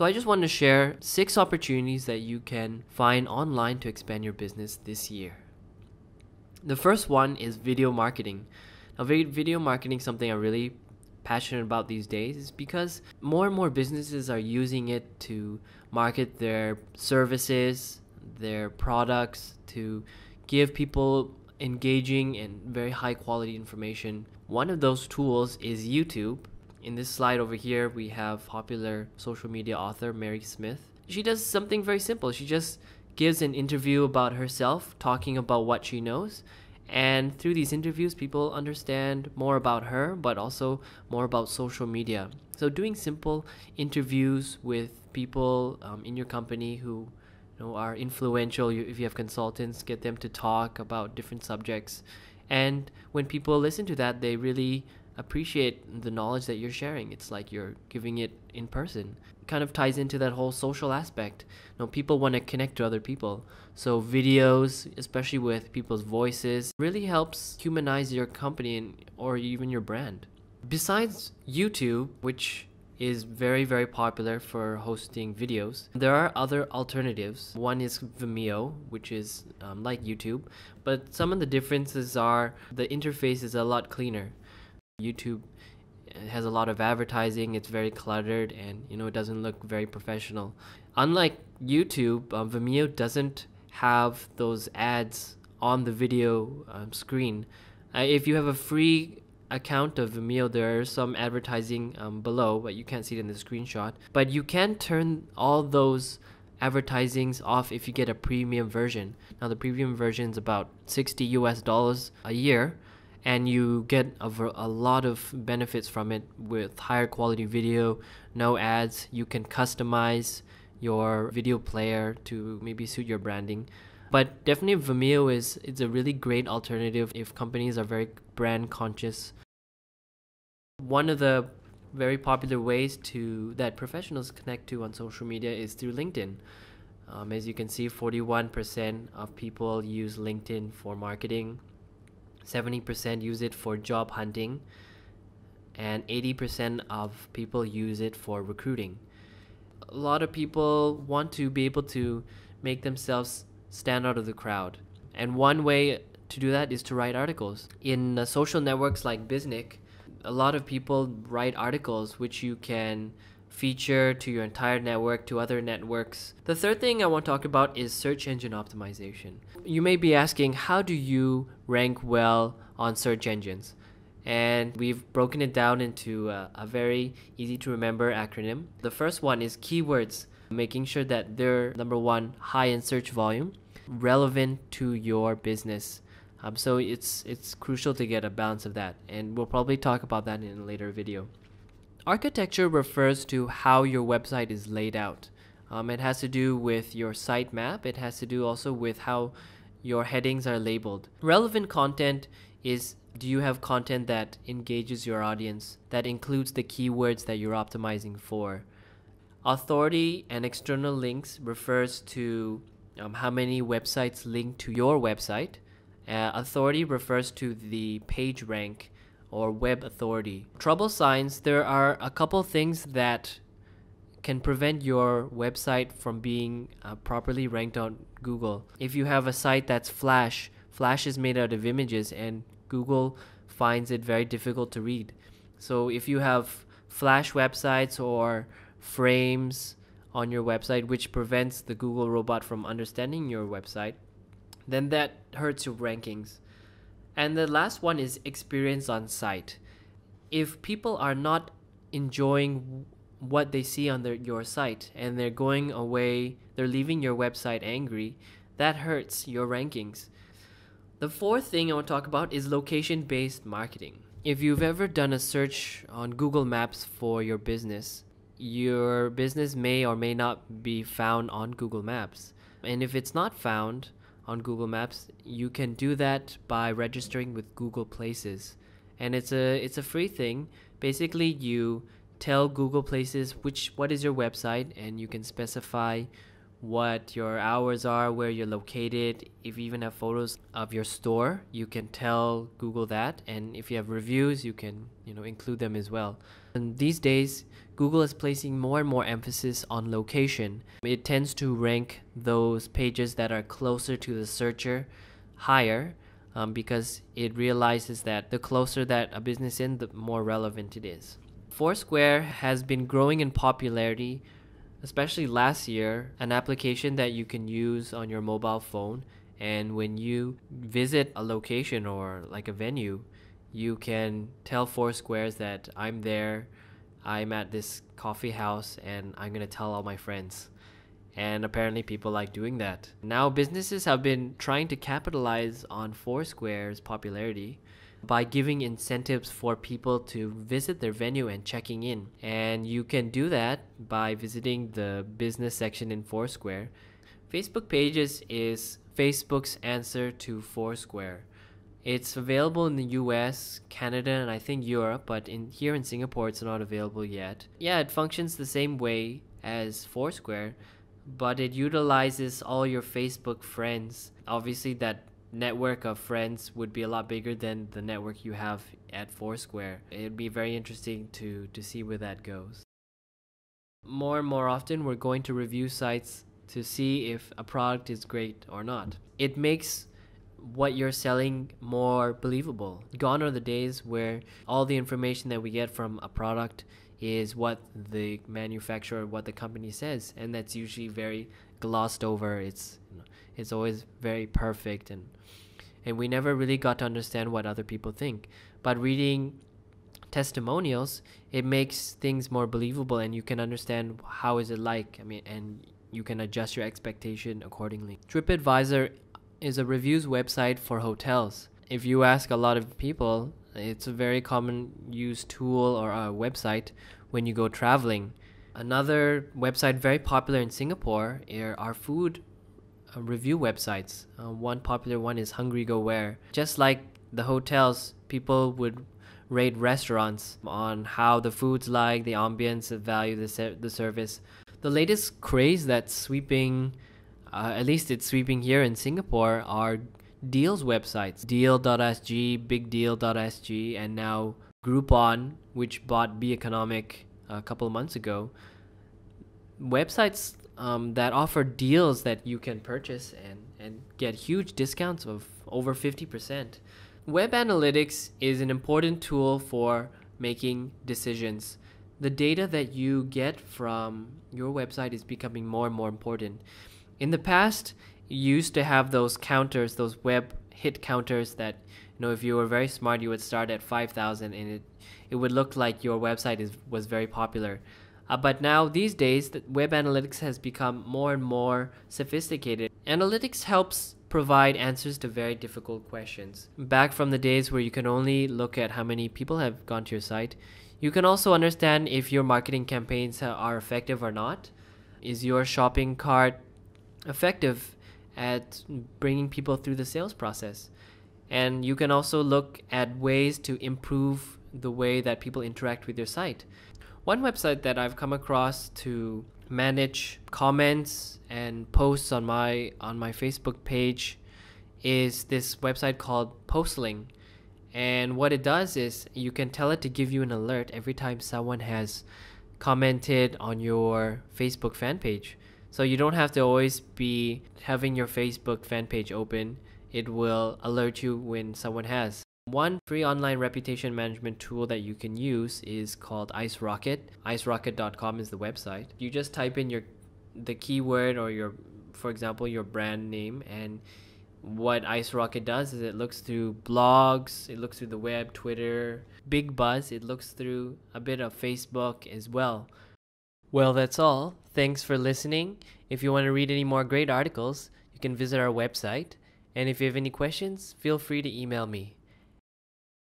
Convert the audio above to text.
So I just want to share 6 opportunities that you can find online to expand your business this year. The first one is video marketing. Now, video marketing is something I'm really passionate about these days, is because more and more businesses are using it to market their services, their products, to give people engaging and very high quality information. One of those tools is YouTube. In this slide over here, we have popular social media author Mary Smith. She does something very simple. She just gives an interview about herself, talking about what she knows. And through these interviews, people understand more about her, but also more about social media. So doing simple interviews with people in your company who are influential. If you have consultants, get them to talk about different subjects. And when people listen to that, they really appreciate the knowledge that you're sharing. It's like you're giving it in person. It kind of ties into that whole social aspect. People want to connect to other people. So videos, especially with people's voices, really helps humanize your company or even your brand. Besides YouTube, which is very, very popular for hosting videos, there are other alternatives. One is Vimeo, which is like YouTube, but some of the differences are the interface is a lot cleaner. YouTube has a lot of advertising, it's very cluttered, and it doesn't look very professional. Unlike YouTube, Vimeo doesn't have those ads on the video screen. If you have a free account of Vimeo, there are some advertising below, but you can't see it in the screenshot. But you can turn all those advertisings off if you get a premium version. Now the premium version is about $60 a year, and you get a lot of benefits from it with higher quality video, no ads. You can customize your video player to maybe suit your branding. But definitely Vimeo it's a really great alternative if companies are very brand conscious. One of the very popular ways that professionals connect to on social media is through LinkedIn. As you can see, 41% of people use LinkedIn for marketing, 70% use it for job hunting, and 80% of people use it for recruiting. A lot of people want to be able to make themselves stand out of the crowd. And one way to do that is to write articles. In social networks like Biznic, a lot of people write articles which you can feature to your entire network, to other networks. The third thing I want to talk about is search engine optimization. You may be asking, how do you rank well on search engines? And we've broken it down into a very easy to remember acronym. The first one is keywords, making sure that they're, number one, high in search volume, relevant to your business. So it's crucial to get a balance of that, and we'll probably talk about that in a later video. Architecture refers to how your website is laid out. It has to do with your site map. It has to do also with how your headings are labeled. Relevant content is, do you have content that engages your audience, that includes the keywords that you're optimizing for? Authority and external links refers to how many websites link to your website. Authority refers to the page rank or web authority. Trouble signs, there are a couple things that can prevent your website from being properly ranked on Google. If you have a site that's Flash is made out of images, and Google finds it very difficult to read. So if you have Flash websites or frames on your website which prevents the Google robot from understanding your website, then that hurts your rankings. And the last one is experience on site. If people are not enjoying what they see on your site and they're going away, they're leaving your website angry, that hurts your rankings. The fourth thing I want to talk about is location-based marketing. If you've ever done a search on Google Maps for your business may or may not be found on Google Maps. And if it's not found on Google Maps, you can do that by registering with Google Places. And it's a free thing. Basically, you tell Google Places what is your website, and you can specify what your hours are, where you're located. If you even have photos of your store, you can tell Google that. And if you have reviews, you can include them as well. And these days, Google is placing more and more emphasis on location. It tends to rank those pages that are closer to the searcher higher, because it realizes that the closer that a business is, the more relevant it is. Foursquare has been growing in popularity, especially last year, an application that you can use on your mobile phone. And when you visit a location or like a venue, you can tell Foursquares that I'm there, I'm at this coffee house, and I'm going to tell all my friends. And apparently people like doing that. Now businesses have been trying to capitalize on Foursquare's popularity by giving incentives for people to visit their venue and checking in. And you can do that by visiting the business section in Foursquare. Facebook Pages is Facebook's answer to Foursquare. It's available in the US, Canada, and I think Europe, but here in Singapore it's not available yet. Yeah, it functions the same way as Foursquare, but it utilizes all your Facebook friends. Obviously that network of friends would be a lot bigger than the network you have at Foursquare. It'd be very interesting to see where that goes. More and more often we're going to review sites to see if a product is great or not. It makes what you're selling more believable. Gone are the days where all the information that we get from a product is what the manufacturer, what the company says, and that's usually very glossed over. It's always very perfect, and we never really got to understand what other people think. But reading testimonials, it makes things more believable, and you can understand how is it like. And you can adjust your expectation accordingly. TripAdvisor is a reviews website for hotels. If you ask a lot of people, it's a very common used tool or a website when you go traveling. Another website very popular in Singapore are food review websites. One popular one is Hungry Go Where. Just like the hotels, people would rate restaurants on how the food's like, the ambience, the value, the service. The latest craze that's sweeping, at least it's sweeping here in Singapore, are deals websites. Deal.sg, bigdeal.sg, and now Groupon, which bought Be Economic a couple of months ago. Websites that offer deals that you can purchase and get huge discounts of over 50%. Web analytics is an important tool for making decisions. The data that you get from your website is becoming more and more important. In the past, you used to have those counters, those web hit counters that, if you were very smart, you would start at 5,000 and it would look like your website was very popular. But now, these days, the web analytics has become more and more sophisticated. Analytics helps provide answers to very difficult questions. Back from the days where you can only look at how many people have gone to your site, you can also understand if your marketing campaigns are effective or not. Is your shopping cart effective at bringing people through the sales process? And you can also look at ways to improve the way that people interact with your site. One website that I've come across to manage comments and posts on my Facebook page is this website called Postling. And what it does is you can tell it to give you an alert every time someone has commented on your Facebook fan page. So you don't have to always be having your Facebook fan page open. It will alert you when someone has. One free online reputation management tool that you can use is called IceRocket. IceRocket.com is the website. You just type in the keyword or for example, your brand name, and what IceRocket does is it looks through blogs, it looks through the web, Twitter, Big Buzz, it looks through a bit of Facebook as well. Well, that's all. Thanks for listening. If you want to read any more great articles, you can visit our website. And if you have any questions, feel free to email me.